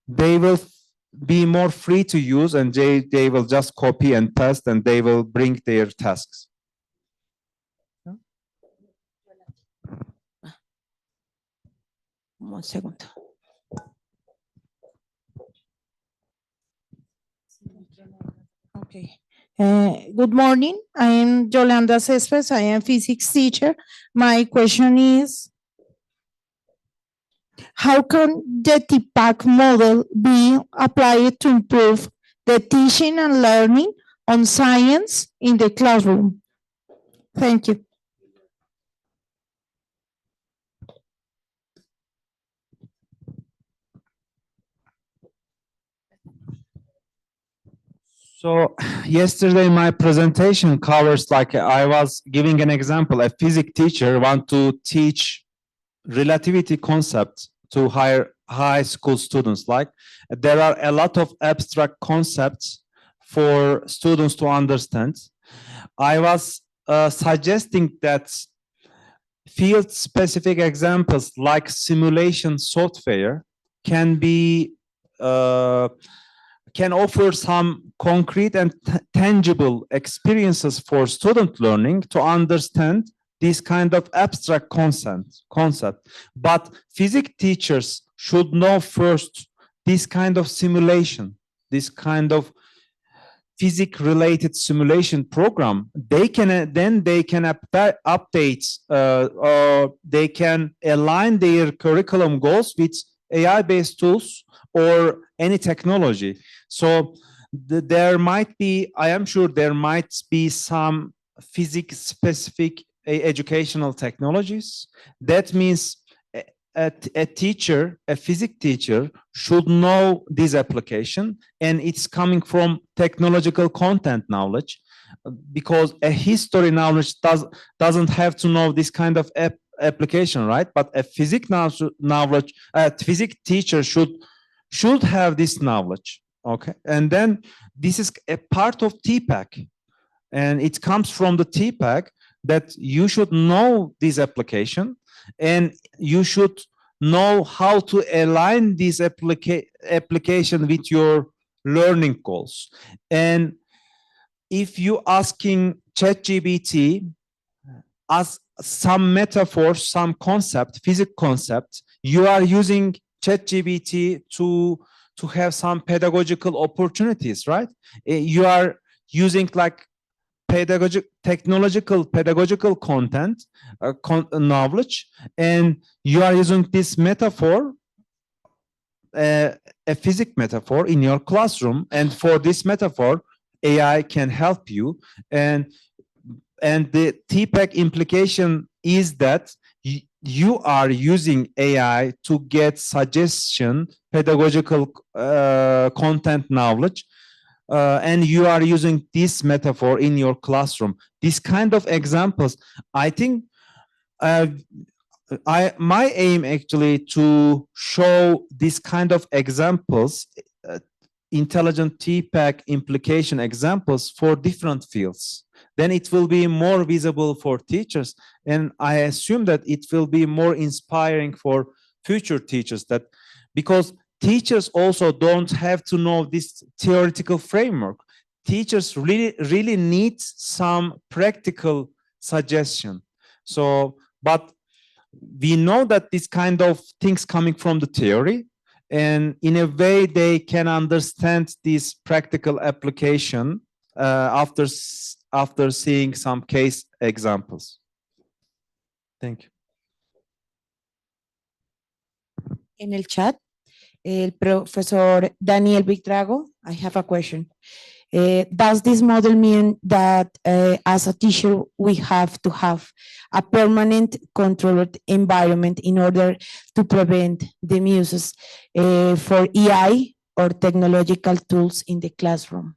they will be more free to use, and they will just copy and paste, and they will bring their tasks. Un segundo. Okay. Good morning. I am Yolanda Cespedes. I am physics teacher. My question is, how can the TPAC model be applied to improve the teaching and learning on science in the classroom? Thank you. So yesterday my presentation covers, like I was giving an example, a physics teacher want to teach relativity concepts to high school students. Like there are a lot of abstract concepts for students to understand. I was suggesting that field specific examples like simulation software can be can offer some concrete and tangible experiences for student learning to understand this kind of abstract concept. But physics teachers should know first this kind of simulation, this kind of physics related simulation program. They can update or they can align their curriculum goals with AI-based tools or any technology. So there might be, I am sure there might be some physics specific educational technologies. That means a teacher, a physics teacher should know this application, and it's coming from technological content knowledge, because a history knowledge doesn't have to know this kind of application, right? But a physics knowledge, a physics teacher should have this knowledge. Okay, and then this is a part of TPAC, and it comes from the TPAC that you should know this application, and you should know how to align this application with your learning goals. And if you asking ChatGPT, some metaphors, some concept, physics concept, you are using ChatGPT to have some pedagogical opportunities, right? You are using like pedagogical content, knowledge, and you are using this metaphor, a physics metaphor in your classroom, and for this metaphor, AI can help you, and the TPAC implication is that you are using AI to get suggestion, pedagogical content knowledge, and you are using this metaphor in your classroom. These kind of examples, I think, my aim actually to show this kind of examples, intelligent TPAC implication examples for different fields. Then it will be more visible for teachers, and I assume that it will be more inspiring for future teachers, that because teachers also don't have to know this theoretical framework. Teachers really need some practical suggestion. So, but we know that this kind of things coming from the theory, and in a way they can understand this practical application after seeing some case examples. Thank you. En el chat, el profesor Daniel Vitrago, I have a question. Does this model mean that as a teacher, we have to have a permanent controlled environment in order to prevent the uses for AI or technological tools in the classroom?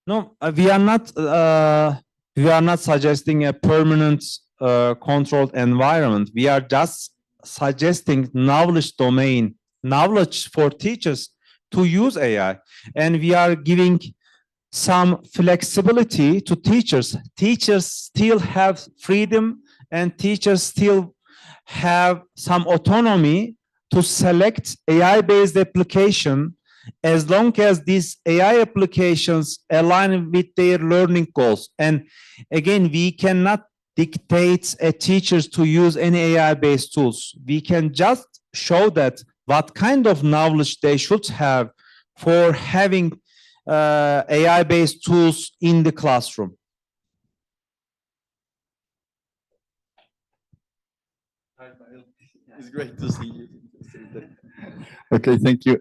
No, we are not suggesting a permanent controlled environment. We are just suggesting knowledge domain, knowledge for teachers to use AI. And we are giving some flexibility to teachers. Teachers still have freedom, and teachers still have some autonomy to select AI-based application as long as these AI applications align with their learning goals. And again, we cannot dictate a teachers to use any AI-based tools. We can just show that what kind of knowledge they should have for having AI-based tools in the classroom. It's great to see you. Okay, thank you.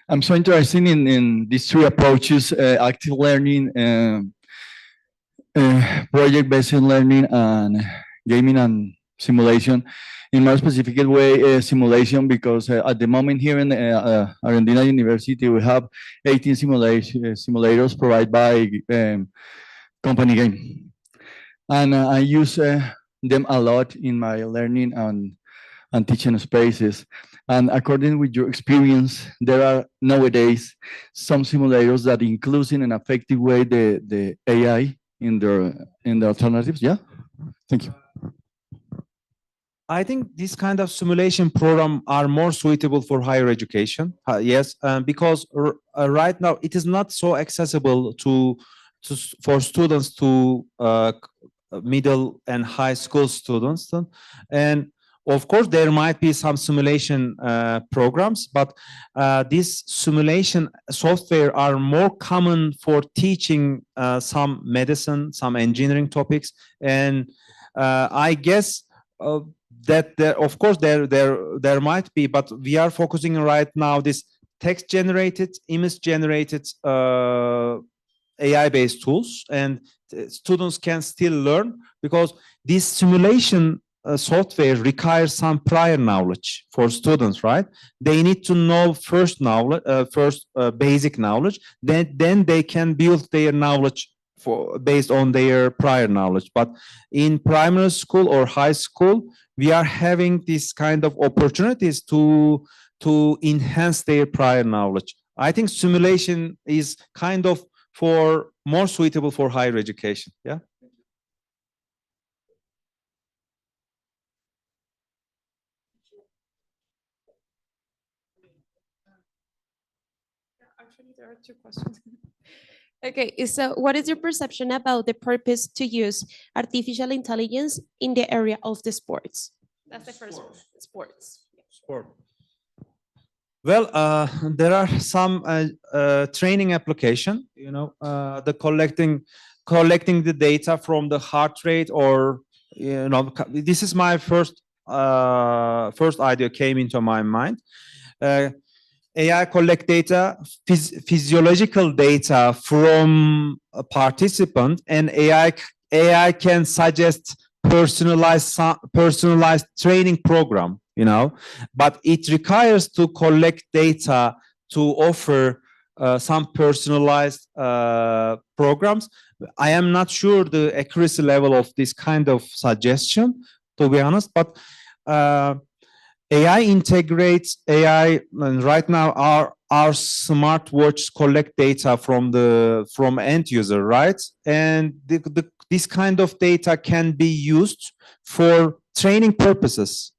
I'm so interested in these three approaches, active learning, project-based learning, and gaming and simulation. In more specific way, simulation, because at the moment here in Argentina University, we have 18 simulators provided by company game. And I use them a lot in my learning and teaching spaces. And according with your experience, there are nowadays some simulators that include in an effective way the AI in the alternatives. Yeah, thank you. I think this kind of simulation program are more suitable for higher education. Yes, because right now it is not so accessible for students to middle and high school students, and of course, there might be some simulation programs, but these simulation software are more common for teaching some medicine, some engineering topics, and I guess that of course there might be, but we are focusing right now this text generated, image generated AI-based tools, and students can still learn because this simulation software requires some prior knowledge for students, right? They need to know first knowledge, basic knowledge, then they can build their knowledge based on their prior knowledge. But in primary school or high school, we are having this kind of opportunities to enhance their prior knowledge. I think simulation is kind of more suitable for higher education. Yeah. Actually, there two questions. Okay, so what is your perception about the purpose to use artificial intelligence in the area of the sports? That's the first one. Sports. Sport. Well, there are some training application, the collecting the data from the heart rate, or this is my first idea came into my mind. AI collect data, physiological data from a participant, and AI can suggest personalized training program, but it requires to collect data to offer some personalized programs. I am not sure the accuracy level of this kind of suggestion, to be honest, but AI integrates AI, and right now our smartwatch collect data from end user, right? And this kind of data can be used for training purposes,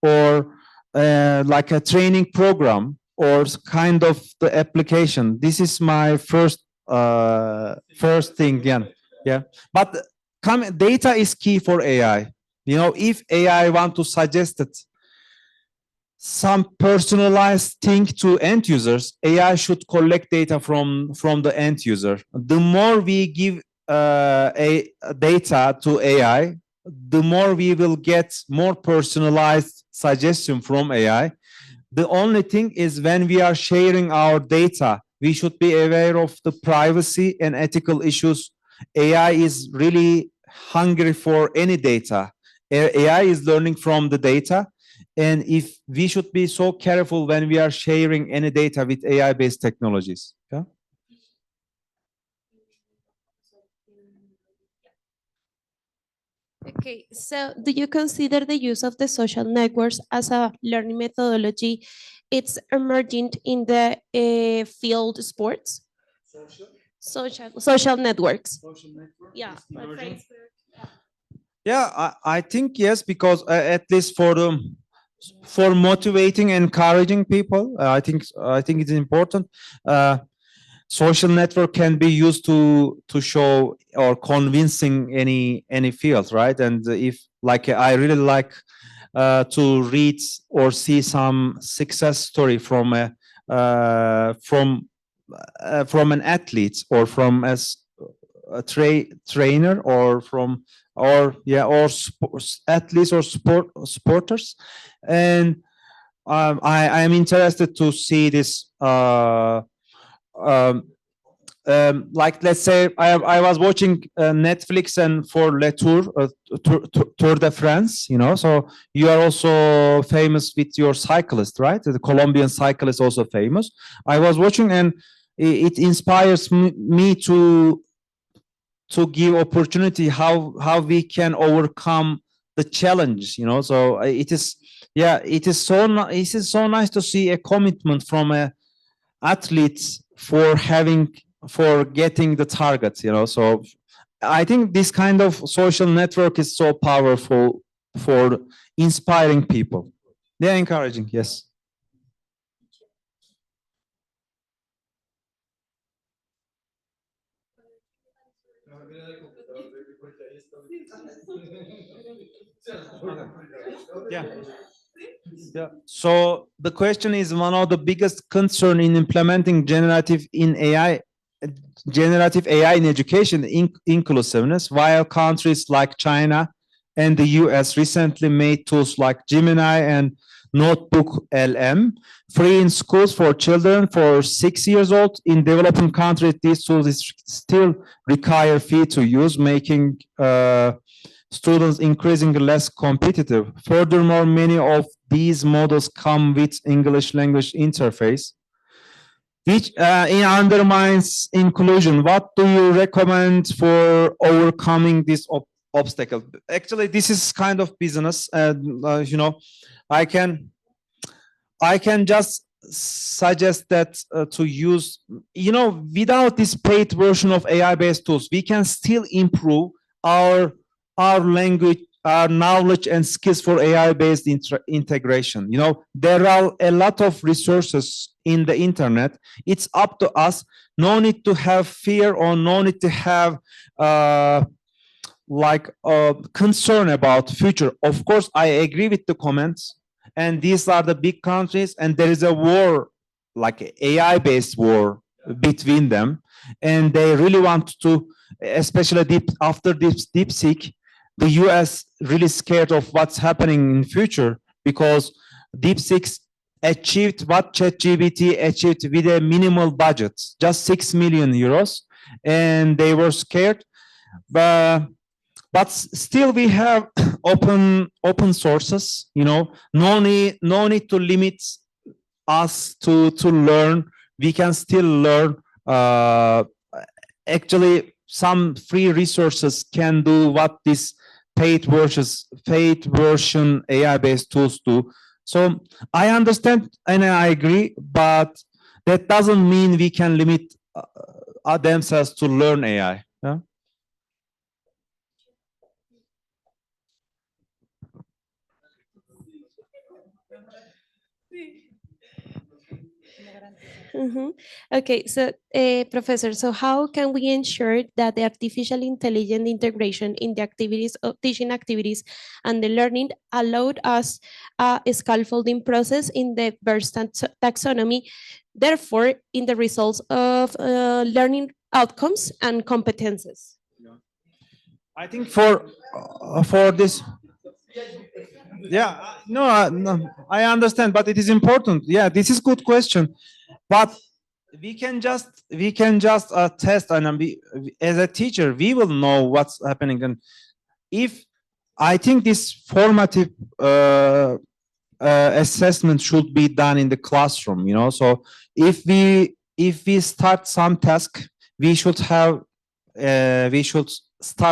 or like a training program, or kind of the application. This is my first thing, yeah. But data is key for AI. If AI want to suggest it, some personalized thing to end users, AI should collect data from the end user. The more we give data to AI, the more we will get more personalized suggestion from AI. The only thing is, when we are sharing our data, we should be aware of the privacy and ethical issues. AI is really hungry for any data. AI is learning from the data. And if we should be so careful when we are sharing any data with AI-based technologies. Yeah? Okay, so do you consider the use of the social networks as a learning methodology? It's emerging in the field sports? Social networks. Social network. Yeah, like Facebook. Yeah, I think yes, because at least for motivating, encouraging people, I think it's important. Social network can be used to show or convincing any field, right? And if, like, I really like to read or see some success story from an athlete, or from as a trainer, or from athletes or sporters, and I am interested to see this. Like, let's say I was watching Netflix, and for Le Tour, Tour de France, so you are also famous with your cyclist, right? The Colombian cyclist also famous. I was watching, and it inspires me to give opportunity how we can overcome the challenge, so it is so nice to see a commitment from a athlete for getting the target, so I think this kind of social network is so powerful for inspiring people. They're encouraging. Yes. Yeah. Yeah. So the question is, one of the biggest concern in implementing generative AI in education, inclusiveness, while countries like China and the US recently made tools like Gemini and Notebook LM free in schools for children for 6 years old. In developing countries, these tools still require fee to use, making students increasingly less competitive. Furthermore, many of these models come with English language interface, which undermines inclusion. What do you recommend for overcoming this obstacle? Actually, this is kind of business. I can just suggest that to use, without this paid version of AI-based tools, we can still improve our language, knowledge and skills for AI-based integration. You know, there are a lot of resources in the internet. It's up to us. No need to have fear or no need to have concern about future. Of course, I agree with the comments. And these are the big countries, and there is a war, like AI-based war between them, and they really want to, especially after DeepSeek, the US really scared of what's happening in future, because DeepSeek achieved what ChatGPT achieved with a minimal budget, just 6 million euros, and they were scared. But still we have open sources, you know, no need to limit us to learn. We can still learn. Actually, some free resources can do what this paid version AI-based tools do. So I understand and I agree, but that doesn't mean we can limit themselves to learn AI. Yeah? Okay, so Professor, so how can we ensure that the artificial intelligence integration in the activities of teaching activities and the learning allowed us a scaffolding process in the burst taxonomy, therefore in the results of learning outcomes and competences? I think for this, yeah, no, I understand, but it is important. Yeah, this is good question, but we can just test, and as a teacher, we will know what's happening. And if I think this formative assessment should be done in the classroom, you know. So if we start some task, we should start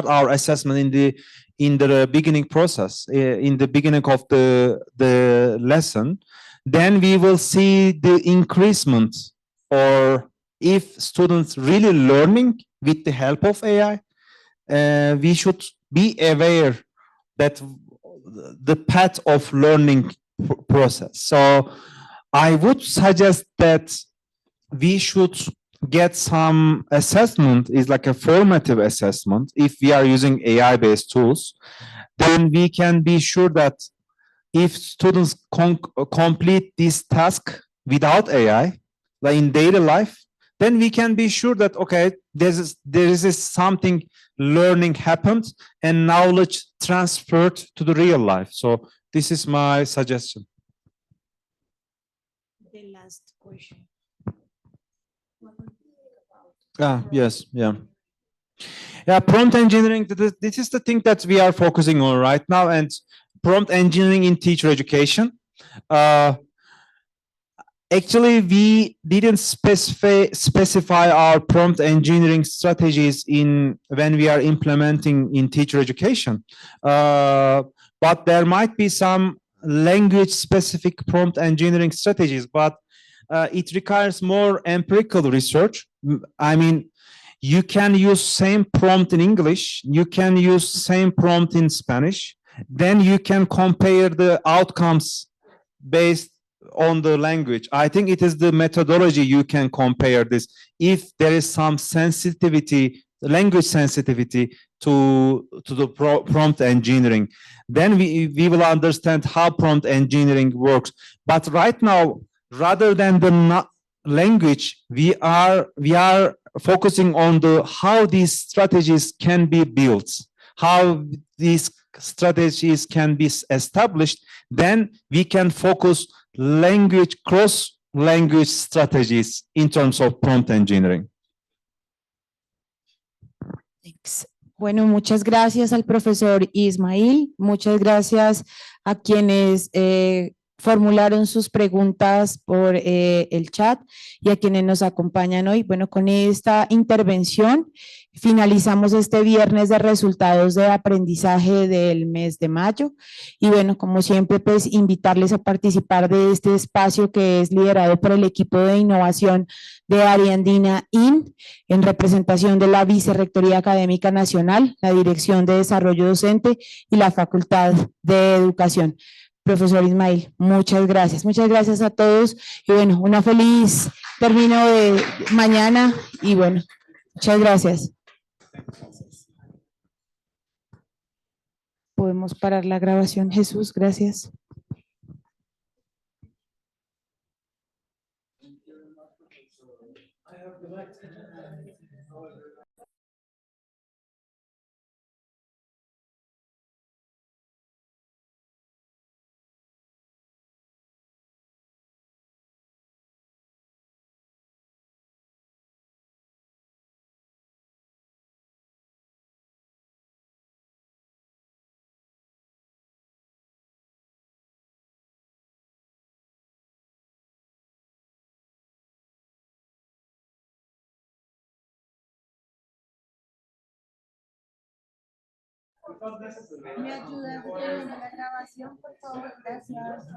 our assessment in the beginning process, in the beginning of the lesson. Then we will see the increasement, or if students really learning with the help of AI. We should be aware that the path of learning process. So I would suggest that we should get some assessment, is like a formative assessment. If we are using AI-based tools, then we can be sure that if students complete this task without AI, like in daily life, then we can be sure that, okay, there is something learning happened and knowledge transferred to the real life. So this is my suggestion. The last question. Yes, yeah. Yeah, prompt engineering, this is the thing that we are focusing on right now, and prompt engineering in teacher education. Actually, we didn't specify our prompt engineering strategies when we are implementing in teacher education. But there might be some language-specific prompt engineering strategies, but it requires more empirical research. I mean, you can use same prompt in English, you can use same prompt in Spanish, then you can compare the outcomes based on the language. I think it is the methodology you can compare this. If there is some sensitivity, language sensitivity to the prompt engineering, then we will understand how prompt engineering works. But right now, rather than the language, we are focusing on how these strategies can be built, how these strategies can be established. Then we can focus cross-language strategies in terms of prompt engineering. Thanks. Bueno, muchas gracias al profesor Ismail, muchas gracias a quienes formularon sus preguntas por el chat y a quienes nos acompañan hoy. Bueno, con esta intervención finalizamos este viernes de resultados de aprendizaje del mes de mayo. Y bueno, como siempre, pues invitarles a participar de este espacio que es liderado por el equipo de innovación de Área Andina IN, en representación de la Vicerrectoría Académica Nacional, la Dirección de Desarrollo Docente y la Facultad de Educación. Profesor Ismail, muchas gracias. Muchas gracias a todos y bueno, una feliz término de mañana y bueno, muchas gracias. Podemos parar la grabación, Jesús, gracias. ¿Me ayudas a terminar la grabación, por favor? Gracias.